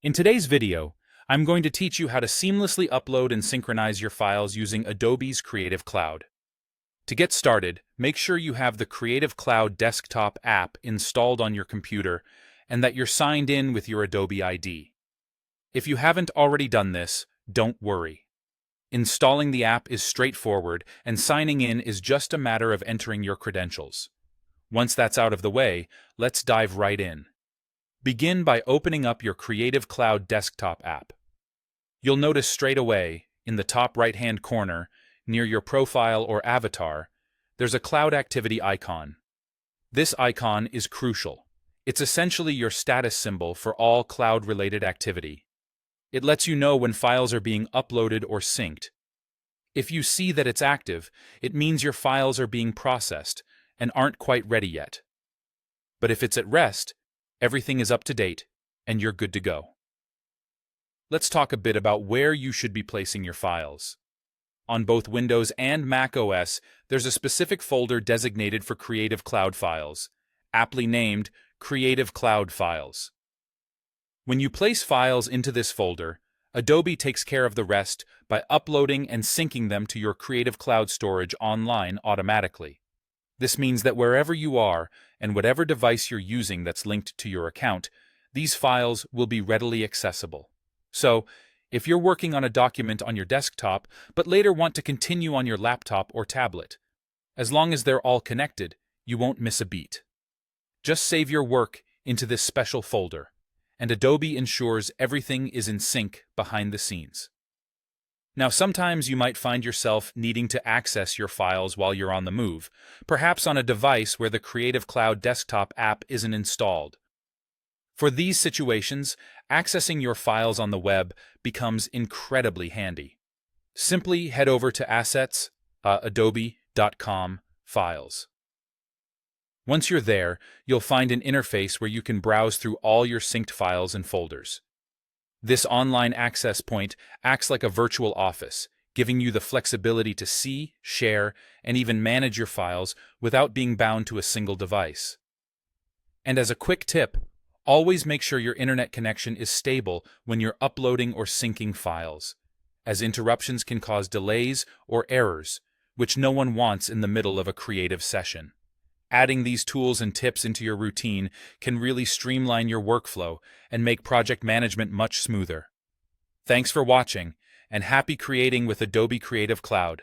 In today's video, I'm going to teach you how to seamlessly upload and synchronize your files using Adobe's Creative Cloud. To get started, make sure you have the Creative Cloud desktop app installed on your computer and that you're signed in with your Adobe ID. If you haven't already done this, don't worry. Installing the app is straightforward, and signing in is just a matter of entering your credentials. Once that's out of the way, let's dive right in. Begin by opening up your Creative Cloud desktop app. You'll notice straight away, in the top right-hand corner, near your profile or avatar, there's a Cloud Activity icon. This icon is crucial. It's essentially your status symbol for all cloud-related activity. It lets you know when files are being uploaded or synced. If you see that it's active, it means your files are being processed and aren't quite ready yet. But if it's at rest, everything is up to date, and you're good to go. Let's talk a bit about where you should be placing your files. On both Windows and Mac OS, there's a specific folder designated for Creative Cloud files, aptly named Creative Cloud Files. When you place files into this folder, Adobe takes care of the rest by uploading and syncing them to your Creative Cloud storage online automatically. This means that wherever you are, and whatever device you're using that's linked to your account, these files will be readily accessible. So, if you're working on a document on your desktop, but later want to continue on your laptop or tablet, as long as they're all connected, you won't miss a beat. Just save your work into this special folder, and Adobe ensures everything is in sync behind the scenes. Now, sometimes you might find yourself needing to access your files while you're on the move, perhaps on a device where the Creative Cloud desktop app isn't installed. For these situations, accessing your files on the web becomes incredibly handy. Simply head over to assets.adobe.com files. Once you're there, you'll find an interface where you can browse through all your synced files and folders. This online access point acts like a virtual office, giving you the flexibility to see, share, and even manage your files without being bound to a single device. And as a quick tip, always make sure your internet connection is stable when you're uploading or syncing files, as interruptions can cause delays or errors, which no one wants in the middle of a creative session. Adding these tools and tips into your routine can really streamline your workflow and make project management much smoother. Thanks for watching, and happy creating with Adobe Creative Cloud.